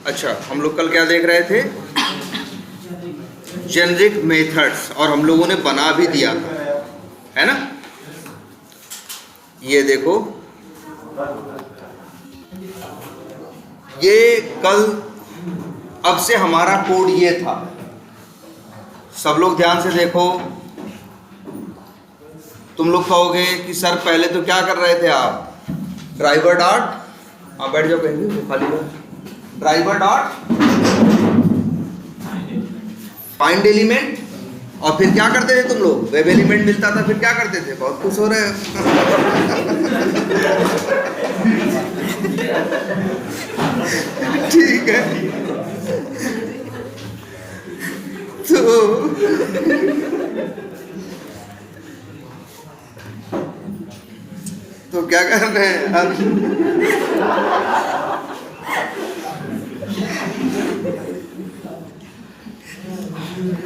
अच्छा, हम लोग कल क्या देख रहे थे? जेनरिक मेथड्स, और हम लोगों ने बना भी दिया था, है ना? ये देखो, ये कल, अब से हमारा कोड ये था। सब लोग ध्यान से देखो। तुम लोग कहोगे कि सर पहले तो क्या कर रहे थे आप? ड्राइवर डॉट, आप बैठ जाओ कहेंगे खाली ड्राइवर डॉट फाइंड एलिमेंट, और फिर क्या करते थे तुम लोग? वेब एलिमेंट मिलता था, फिर क्या करते थे? बहुत खुश हो रहे हैं। ठीक है, तो क्या कर रहे हैं अब?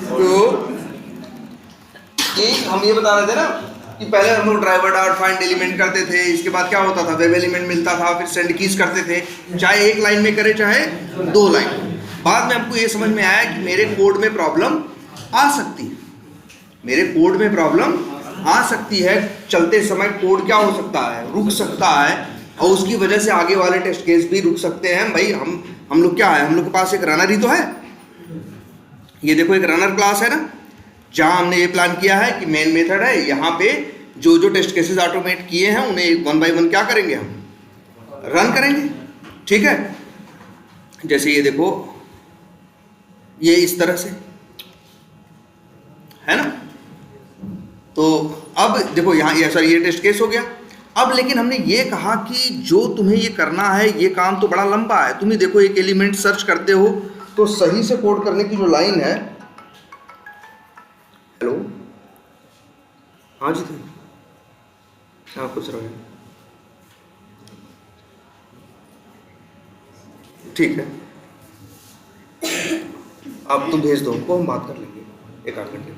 तो हम ये बता रहे थे ना कि पहले हम लोग ड्राइवर डॉट फाइंड एलिमेंट करते थे, इसके बाद क्या होता था? वेब एलिमेंट मिलता था, फिर सेंड कीज करते थे, चाहे एक लाइन में करे चाहे 2 लाइन। बाद में हमको ये समझ में आया कि मेरे कोड में प्रॉब्लम आ सकती है, मेरे कोड में प्रॉब्लम आ सकती है। चलते समय कोड क्या हो सकता है? रुक सकता है, और उसकी वजह से आगे वाले टेस्ट केस भी रुक सकते हैं। भाई हम लोग क्या है, हम लोग के पास एक रनर ही तो है। ये देखो, एक रनर क्लास है ना, जहां हमने ये प्लान किया है कि मेन मेथड है, यहाँ पे जो जो टेस्ट केसेस ऑटोमेट किए हैं उन्हें 1 बाय 1 क्या करेंगे? हम रन करेंगे। ठीक है, जैसे ये देखो, ये इस तरह से है ना। तो अब देखो यहाँ ये टेस्ट केस हो गया। अब लेकिन हमने ये कहा कि जो तुम्हें ये करना है, ये काम तो बड़ा लंबा है। तुम्हें देखो, एक एलिमेंट सर्च करते हो तो सही से कोड करने की जो लाइन है, हेलो, हाँ जी थे, हाँ कुछ रहे, ठीक है, अब तुम भेज दो हमको, हम बात कर लेंगे 1 आध घंटे।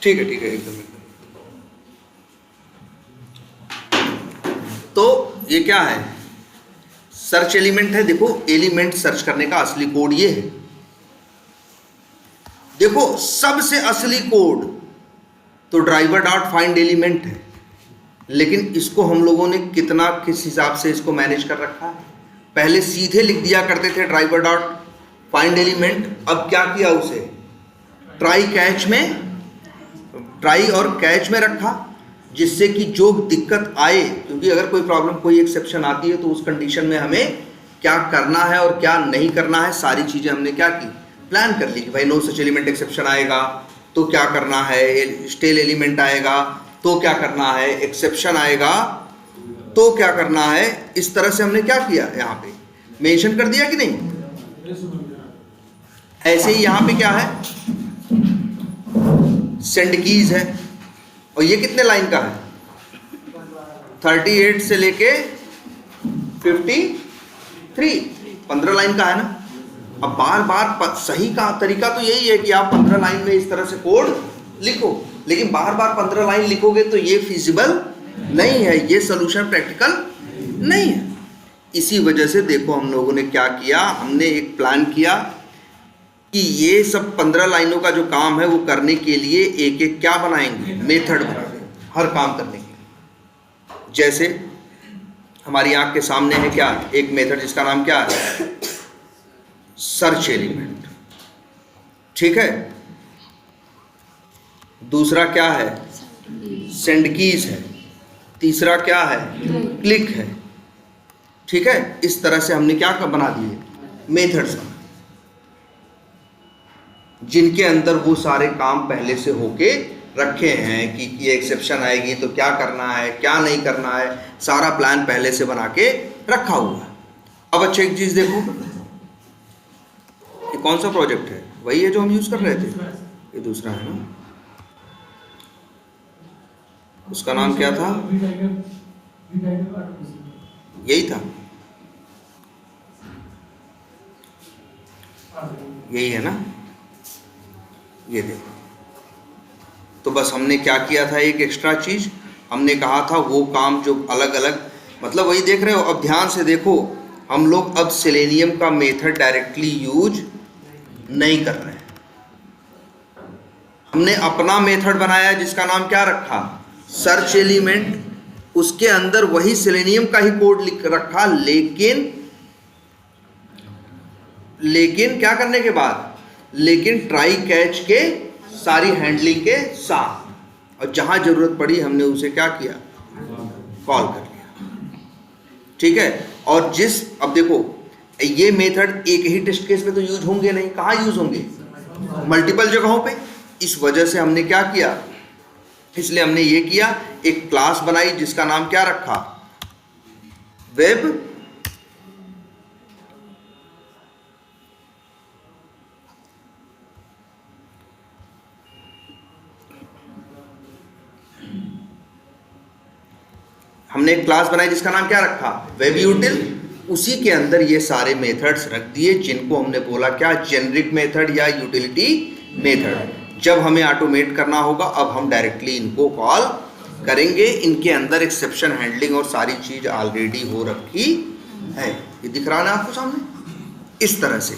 ठीक है, ठीक है, एकदम। तो ये क्या है? सर्च एलिमेंट है। देखो, एलिमेंट सर्च करने का असली कोड ये है। देखो, सबसे असली कोड तो ड्राइवर डॉट फाइंड एलिमेंट है, लेकिन इसको हम लोगों ने कितना, किस हिसाब से इसको मैनेज कर रखा है? पहले सीधे लिख दिया करते थे ड्राइवर डॉट फाइंड एलिमेंट, अब क्या किया? उसे ट्राई और कैच में रखा, जिससे कि जो दिक्कत आए, क्योंकि अगर कोई प्रॉब्लम, कोई एक्सेप्शन आती है तो उस कंडीशन में हमें क्या करना है और क्या नहीं करना है, सारी चीज़ें हमने क्या की? प्लान कर ली कि भाई नो सच एलिमेंट एक्सेप्शन आएगा तो क्या करना है, स्टेल एलिमेंट आएगा तो क्या करना है, एक्सेप्शन आएगा तो क्या करना है। इस तरह से हमने क्या किया? यहाँ पे मेंशन कर दिया कि नहीं? ऐसे ही यहाँ पे क्या है? सेंड कीज है, और ये कितने लाइन का है? 38 से लेके 53, 15 लाइन का है ना। अब बार बार सही का तरीका तो यही है कि आप 15 लाइन में इस तरह से कोड लिखो, लेकिन बार बार 15 लाइन लिखोगे तो ये फिजिबल नहीं है, ये सोल्यूशन प्रैक्टिकल नहीं है। इसी वजह से देखो, हम लोगों ने क्या किया? हमने एक प्लान किया कि ये सब 15 लाइनों का जो काम है वो करने के लिए एक एक क्या बनाएंगे? मेथड बनाएंगे, हर काम करने के लिए। जैसे हमारी आंख के सामने है क्या? एक मेथड जिसका नाम क्या है? Search element. ठीक है, दूसरा क्या है? सेंड कीज है। तीसरा क्या है? क्लिक है। ठीक है, इस तरह से हमने क्या बना दिए? मेथड्स, जिनके अंदर वो सारे काम पहले से होके रखे हैं कि ये एक्सेप्शन आएगी तो क्या करना है, क्या नहीं करना है, सारा प्लान पहले से बना के रखा हुआ है। अब अच्छा एक चीज़ देखो, ये कौन सा प्रोजेक्ट है? वही है जो हम यूज़ कर रहे थे, ये दूसरा है ना। उसका नाम क्या था? यही था, यही है ना। ये देखो, तो बस हमने क्या किया था? एक एक्स्ट्रा चीज़ हमने कहा था, वो काम जो अलग अलग, मतलब वही देख रहे हो। अब ध्यान से देखो, हम लोग अब सेलेनियम का मेथड डायरेक्टली यूज नहीं कर रहे हैं। हमने अपना मेथड बनाया जिसका नाम क्या रखा, सर्च एलिमेंट। उसके अंदर वही सेलेनियम का ही कोड लिख रखा, लेकिन क्या करने के बाद, लेकिन ट्राई कैच के सारी हैंडलिंग के साथ, और जहां जरूरत पड़ी हमने उसे क्या किया, कॉल कर लिया। ठीक है। और अब देखो ये मेथड एक ही टेस्ट केस में तो यूज होंगे नहीं, कहाँ यूज होंगे, मल्टीपल जगहों पे। इस वजह से हमने क्या किया, इसलिए हमने ये किया, एक क्लास बनाई जिसका नाम क्या रखा, वेब हमने एक क्लास बनाई जिसका नाम क्या रखा, वेब यूटिल। उसी के अंदर ये सारे मेथड्स रख दिए जिनको हमने बोला क्या, जेनरिक मेथड या यूटिलिटी मेथड। जब हमें ऑटोमेट करना होगा अब हम डायरेक्टली इनको कॉल करेंगे। इनके अंदर एक्सेप्शन हैंडलिंग और सारी चीज ऑलरेडी हो रखी है। ये दिख रहा है ना आपको सामने। इस तरह से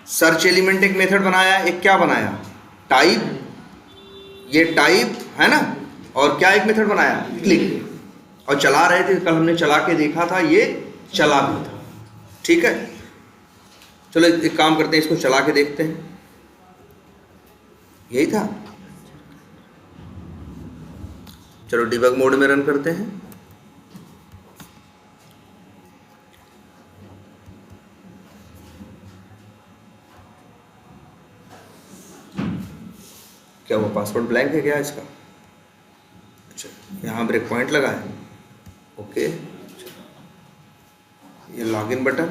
सर्च एलिमेंट एक मेथड बनाया, एक क्या बनाया, टाइप। ये टाइप है ना, और क्या एक मेथड बनाया, क्लिक। और चला रहे थे, कल हमने चला के देखा था, ये चला भी था। ठीक है, चलो एक काम करते हैं, इसको चला के देखते हैं। यही था, चलो डिबग मोड में रन करते हैं। क्या वो पासवर्ड ब्लैंक है क्या इसका? अच्छा, यहाँ ब्रेक पॉइंट लगा है। ओके, ये लॉगिन बटन,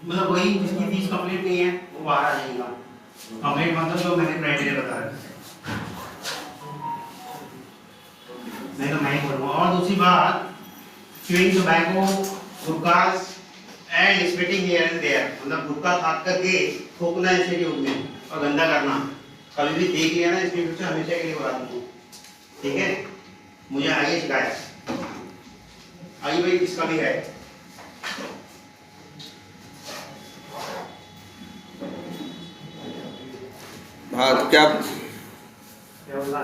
मतलब वही जिसकी फीस कंप्लीट नहीं है वो बाहर आ जाएगा। कंप्लीट मतलब जो मैंने क्राइटेरिया बता रखा है, नहीं तो मैं ही करूँगा। और दूसरी बात, chewing tobacco, hookahs and spitting here and there, मतलब गुटखा खा करके थूकना इंस्टीट्यूट में और गंदा करना, कभी भी देख लिया ना इंस्टीट्यूट से हमेशा के लिए बता दूँगा। ठीक है, मुझे आइए शिकायत, आइए भाई किसका भी है। हाँ क्या बोला,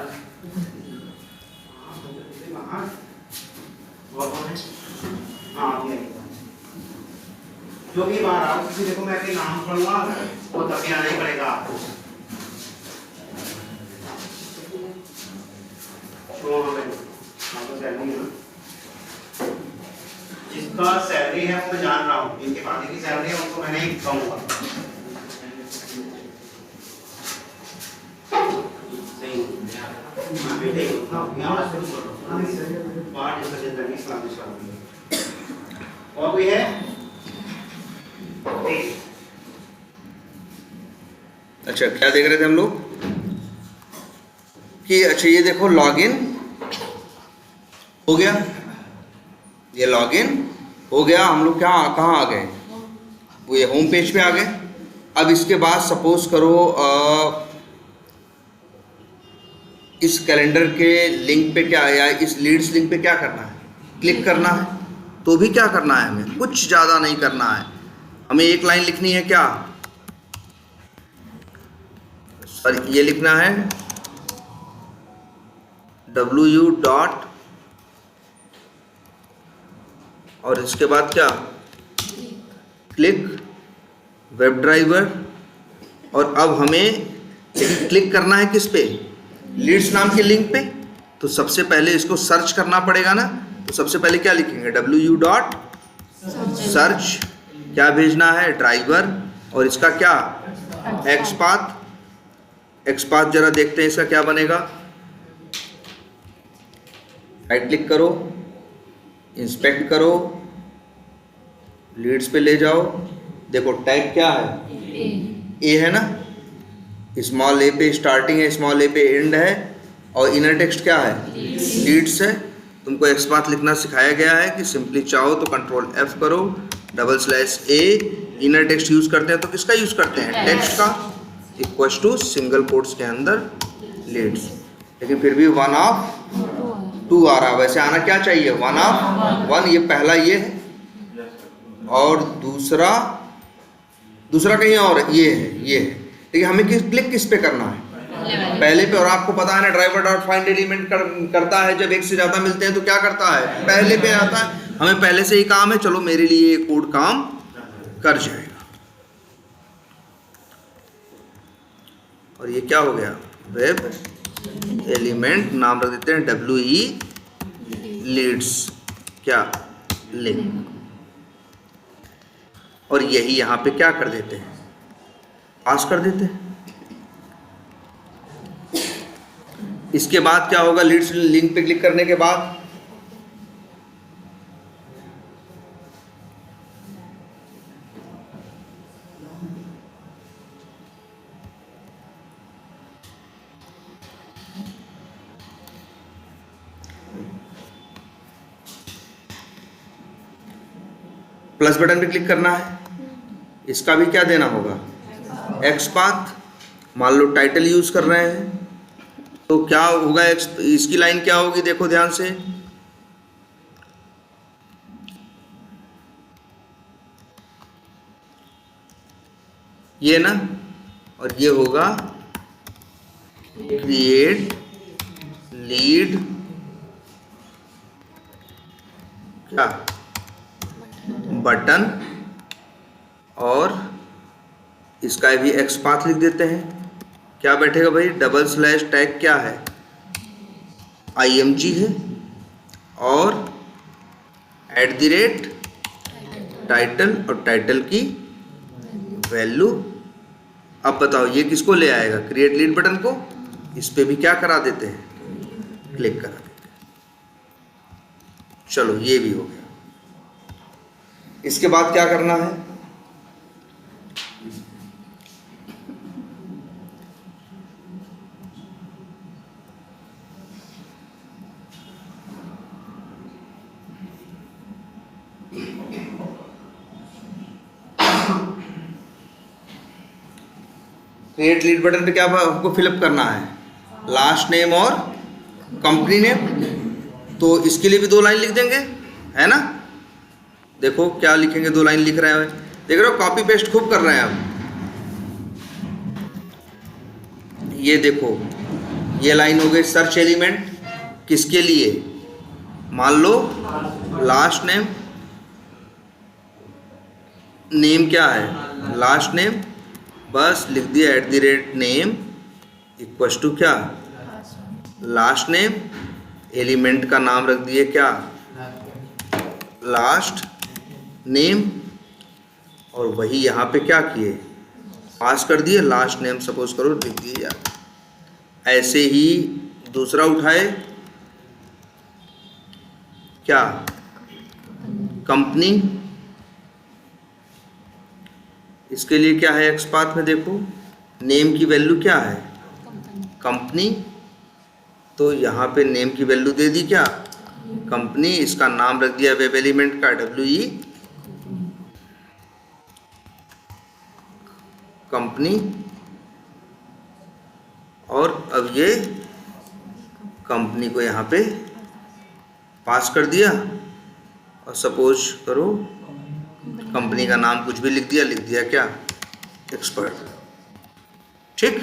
जो भी बाहर आओ, किसी देखो मैं अपने नाम पढ़ूंगा वो तभी आना ही पड़ेगा आपको। जिसका सैलरी है वो मैं जान रहा हूँ, जिनके पार्टी की सैलरी है उनको मैंने ही कहूँगा। और कोई है? अच्छा, क्या देख रहे थे हम लोग कि अच्छा ये देखो लॉगिन हो गया, ये लॉगिन हो गया। हम लोग क्या कहाँ आ गए, वो ये होम पेज पे आ गए। अब इसके बाद सपोज करो इस कैलेंडर के लिंक पे क्या आया, इस लीड्स लिंक पे क्या करना है, क्लिक करना है। तो भी क्या करना है, हमें कुछ ज़्यादा नहीं करना है। हमें एक लाइन लिखनी है, क्या, सर ये लिखना है WU डॉट, और इसके बाद क्या, क्लिक वेब ड्राइवर। और अब हमें क्लिक करना है किस पे, लीड्स नाम के लिंक पे। तो सबसे पहले इसको सर्च करना पड़ेगा ना, तो सबसे पहले क्या लिखेंगे, WU डॉट सर्च, क्या भेजना है, ड्राइवर, और इसका क्या, एक्सपाथ जरा देखते हैं इसका क्या बनेगा। राइट क्लिक करो, इंस्पेक्ट करो, लीड्स पे ले जाओ। देखो टैग क्या है, ए है ना, स्मॉल ए पे स्टार्टिंग है, स्मॉल ए पे एंड है, और इनर टेक्स्ट क्या है, लीड्स है। तुमको एक्सपाथ लिखना सिखाया गया है कि सिंपली चाहो तो कंट्रोल F करो, /A, इनर टेक्स्ट यूज करते हैं तो किसका यूज करते हैं, टेक्स्ट का, इक्वल टू सिंगल कोट्स के अंदर लीड्स। लेकिन फिर भी 1/2 आ रहा, वैसे आना क्या चाहिए 1/1, ये पहला ये है और दूसरा कहीं और ये है। लेकिन हमें क्लिक किस पे करना है, पहले पे। और आपको पता है ना ड्राइवर डॉट फाइंड एलिमेंट करता है जब एक से ज्यादा मिलते हैं तो क्या करता है, पहले पे आता है। हमें पहले से ही काम है, चलो मेरे लिए ये कोड काम कर जाएगा। और ये क्या हो गया, वेब एलिमेंट, नाम रख देते हैं WE लीड्स, क्या लिंक। और यही यहां पे क्या कर देते हैं, पास कर देते हैं। इसके बाद क्या होगा, लीड्स लिंक पे क्लिक करने के बाद प्लस बटन पे क्लिक करना है। इसका भी क्या देना होगा, एक्सपाथ। मान लो टाइटल यूज कर रहे हैं तो क्या होगा, इसकी लाइन क्या होगी, देखो ध्यान से, ये ना, और ये होगा क्रिएट लीड क्या बटन, और इसका भी एक्सपाथ लिख देते हैं। क्या बैठेगा भाई, /टैग क्या है, IMG है, और @ टाइटल, और टाइटल की वैल्यू। अब बताओ ये किसको ले आएगा, क्रिएट लीड बटन को। इस पे भी क्या करा देते हैं, क्लिक करा देते हैं। चलो ये भी हो गया। इसके बाद क्या करना है, क्रिएट लीड बटन पे क्या आपको फिलअप करना है, लास्ट नेम और कंपनी नेम। तो इसके लिए भी 2 लाइन लिख देंगे, है ना। देखो क्या लिखेंगे, 2 लाइन लिख रहे हैं, देख रहे हो, कॉपी पेस्ट खूब कर रहे हैं अब। ये देखो, ये लाइन हो गई सर्च एलिमेंट, किसके लिए, मान लो लास्ट नेम, नेम क्या है, लास्ट नेम, बस लिख दिया @name इक्वल टू क्या, लास्ट नेम, एलिमेंट का नाम रख दिए क्या, लास्ट नेम, और वही यहाँ पे क्या किए, पास कर दिए लास्ट नेम, सपोज करो लिख दिए यार। ऐसे ही दूसरा उठाए, क्या, कंपनी, इसके लिए क्या है, एक्सपाथ में देखो, नेम की वैल्यू क्या है, कंपनी, तो यहाँ पे नेम की वैल्यू दे दी क्या, कंपनी। इसका नाम रख दिया वेब एलिमेंट का WE कंपनी, और अब ये कंपनी को यहाँ पे पास कर दिया, और सपोज करो कंपनी का नाम कुछ भी लिख दिया क्या, एक्सपर्ट। ठीक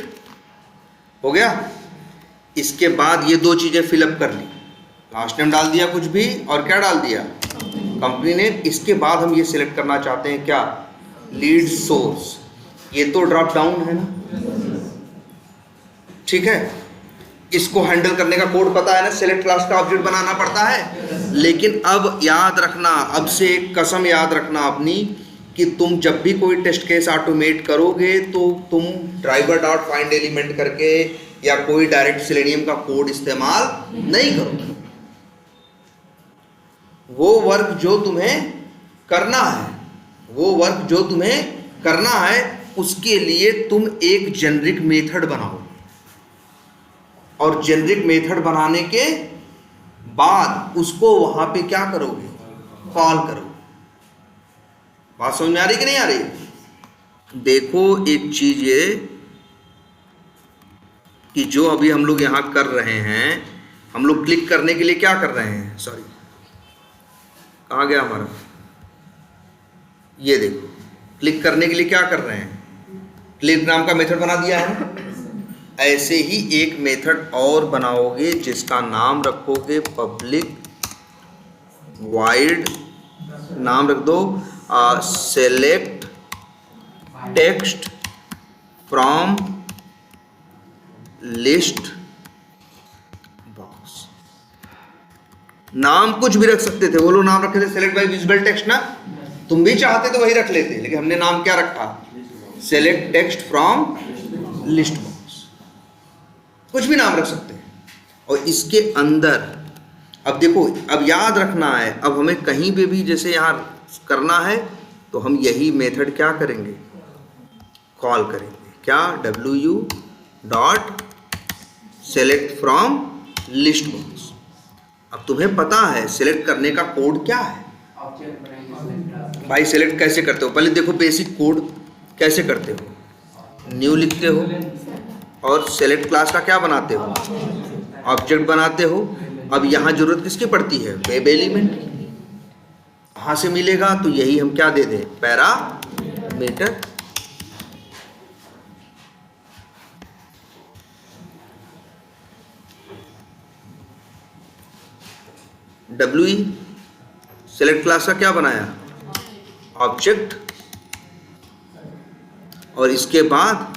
हो गया। इसके बाद ये 2 चीजें फिलअप कर ली, लास्ट नेम डाल दिया कुछ भी, और क्या डाल दिया, कंपनी नेम। इसके बाद हम ये सिलेक्ट करना चाहते हैं क्या, लीड सोर्स। ये तो ड्रॉप डाउन है ना, ठीक है। इसको हैंडल करने का कोड पता है ना, सेलेक्ट क्लास का ऑब्जेक्ट बनाना पड़ता है। लेकिन अब याद रखना, अब से एक कसम याद रखना अपनी, कि तुम जब भी कोई टेस्ट केस ऑटोमेट करोगे तो तुम ड्राइवर डॉट फाइंड एलिमेंट करके या कोई डायरेक्ट सेलेनियम का कोड इस्तेमाल नहीं करोगे। वो वर्क जो तुम्हें करना है, वो वर्क जो तुम्हें करना है, उसके लिए तुम एक जेनरिक मेथड बनाओ, और जेनरिक मेथड बनाने के बाद उसको वहां पे क्या करोगे, कॉल करोगे। बात समझ में आ रही कि नहीं आ रही? देखो एक चीज ये कि जो अभी हम लोग यहां कर रहे हैं, हम लोग क्लिक करने के लिए क्या कर रहे हैं, सॉरी कहाँ गया हमारा, ये देखो क्लिक करने के लिए क्या कर रहे हैं, क्लिक नाम का मेथड बना दिया है। ऐसे ही एक मेथड और बनाओगे जिसका नाम रखोगे पब्लिक वाइड, नाम रख दो select text from list box. नाम कुछ भी रख सकते थे, वो लोग नाम रखे थे सेलेक्ट बाय विजिबल टेक्स्ट ना, तुम भी चाहते तो वही रख लेते, लेकिन हमने नाम क्या रखा, select text from list box. कुछ भी नाम रख सकते हैं। और इसके अंदर अब देखो, अब याद रखना है, अब हमें कहीं पे भी जैसे यहाँ करना है तो हम यही मेथड क्या करेंगे, कॉल करेंगे, क्या, WU dot select from list box. अब तुम्हें पता है सेलेक्ट करने का कोड क्या है भाई। सेलेक्ट कैसे करते हो, पहले देखो बेसिक कोड कैसे करते हो, न्यू लिखते हो और सेलेक्ट क्लास का क्या बनाते हो, ऑब्जेक्ट बनाते हो। अब यहाँ जरूरत किसकी पड़ती है, वेब एलिमेंट, कहाँ से मिलेगा, तो यही हम क्या दे दें, पैरामीटर। WE सेलेक्ट क्लास का क्या बनाया, ऑब्जेक्ट, और इसके बाद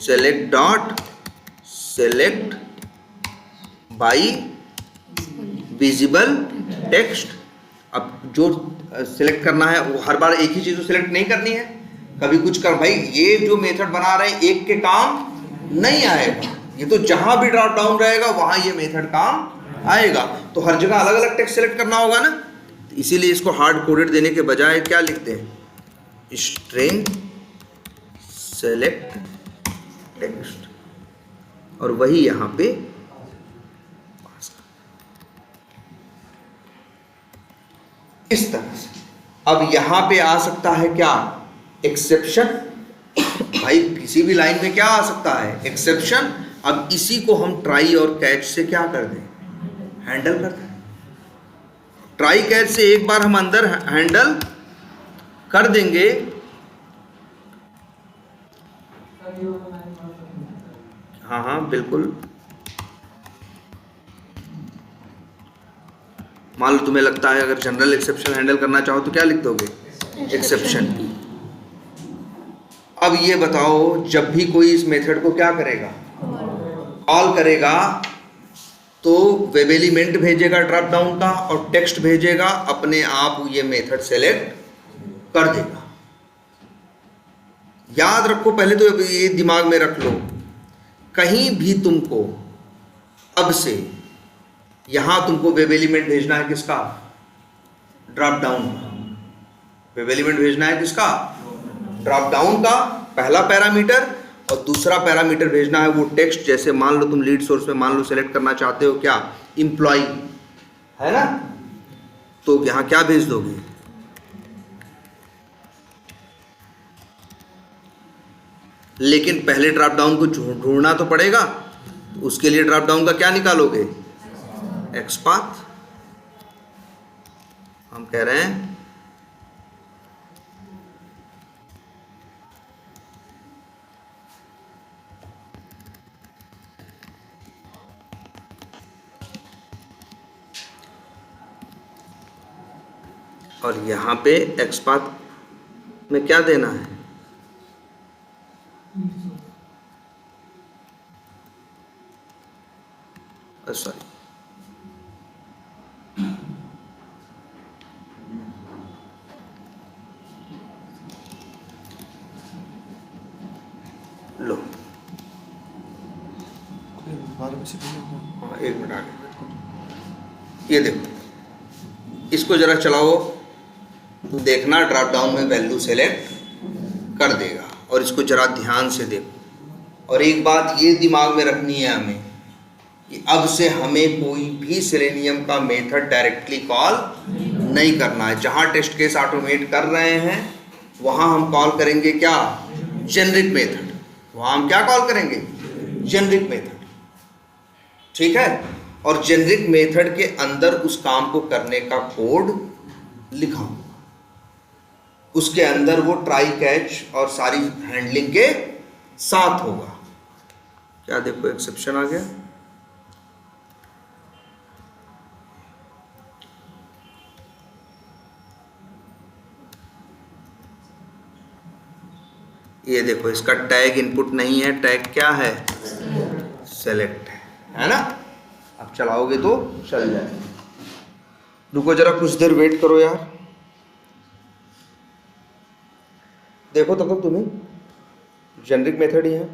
select dot select by visible text. अब जो सेलेक्ट करना है वो हर बार एक ही चीज सेलेक्ट नहीं करनी है, कभी कुछ कर, भाई ये जो मेथड बना रहे हैं एक के काम नहीं आएगा, ये तो जहां भी ड्रॉप डाउन रहेगा वहां ये मेथड काम आएगा। तो हर जगह अलग अलग टेक्स्ट सेलेक्ट करना होगा ना, तो इसीलिए इसको हार्ड कोडेड देने के बजाय क्या लिखते हैं, स्ट्रिंग सेलेक्ट टेक्स्ट, और वही यहां पे इस तरह से। अब यहां पे आ सकता है क्या, एक्सेप्शन। भाई किसी भी लाइन में क्या आ सकता है, एक्सेप्शन। अब इसी को हम ट्राई और कैच से क्या कर दें, हैंडल कर दें। ट्राई कैच से एक बार हम अंदर हैंडल कर देंगे, हाँ हाँ बिल्कुल। मान लो तुम्हें लगता है अगर जनरल एक्सेप्शन हैंडल करना चाहो तो क्या लिख दोगे, एक्सेप्शन। अब ये बताओ, जब भी कोई इस मेथड को क्या करेगा, कॉल करेगा, तो वेब एलिमेंट भेजेगा ड्रॉप डाउन का और टेक्स्ट भेजेगा, अपने आप ये मेथड सेलेक्ट कर देगा। याद रखो, पहले तो ये दिमाग में रख लो, कहीं भी तुमको अब से यहां तुमको वेब एलिमेंट भेजना है किसका, ड्रॉप डाउन का। वेब एलिमेंट भेजना है किसका, ड्रॉप डाउन का पहला पैरामीटर, और दूसरा पैरामीटर भेजना है वो टेक्स्ट। जैसे मान लो तुम लीड सोर्स में मान लो सेलेक्ट करना चाहते हो क्या, एम्प्लॉय है ना, तो यहां क्या भेज दोगे, लेकिन पहले ड्रॉप डाउन को ढूंढना तो पड़ेगा, तो उसके लिए ड्रॉप डाउन का क्या निकालोगे, एक्सपाथ। हम कह रहे हैं और यहां पे एक्सपाथ में क्या देना है, सॉरी लो, हाँ 1 मिनट आगे। ये देखो, इसको जरा चलाओ तो देखना ड्रॉप डाउन में वैल्यू सेलेक्ट कर देगा। और इसको जरा ध्यान से देखो, और एक बात ये दिमाग में रखनी है हमें कि अब से हमें कोई भी सेलेनियम का मेथड डायरेक्टली कॉल नहीं करना है। जहां टेस्ट केस ऑटोमेट कर रहे हैं वहां हम कॉल करेंगे क्या, जेनरिक मेथड। वहां हम क्या कॉल करेंगे, जेनरिक मेथड, ठीक है। और जेनरिक मेथड के अंदर उस काम को करने का कोड लिखा होगा, उसके अंदर वो ट्राई कैच और सारी हैंडलिंग के साथ होगा। क्या देखो एक्सेप्शन आ गया, ये देखो इसका टैग इनपुट नहीं है, टैग क्या है, सेलेक्ट है ना। अब चलाओगे तो चल जाए। रुको जरा कुछ देर वेट करो यार, देखो तब तक तुम्हें जेनरिक मेथड ही है,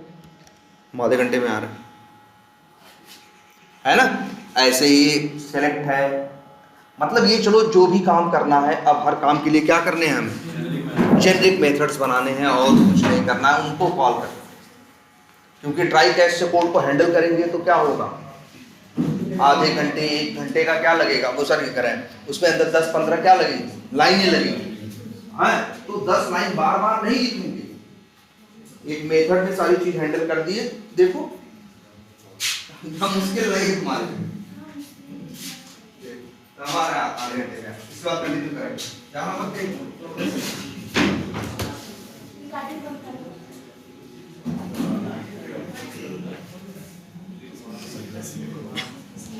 आधे घंटे में आ रहा है ना। ऐसे ही सेलेक्ट है, मतलब ये चलो जो भी काम करना है, अब हर काम के लिए क्या करने हैं हमें, जेनरिक मेथड्स बनाने हैं और कुछ नहीं करना है, उनको कॉल करना है। क्योंकि ट्राई कैच से कोड को हैंडल करेंगे तो क्या होगा, आधे घंटे 1 घंटे का क्या लगेगा, वो सर करें उसमें अंदर 10-15 क्या लगेगी, लाइनें लगेंगी, हाँ। तो 10 लाइन बार बार नहीं लिखेंगे, एक मेथड में सारी चीज हैंडल कर दिए। देखो मुश्किल नहीं तुम्हारे, हमारे आधे घंटे में इसके बाद कंटिन्यू करेंगे, जहाँ मत देखो।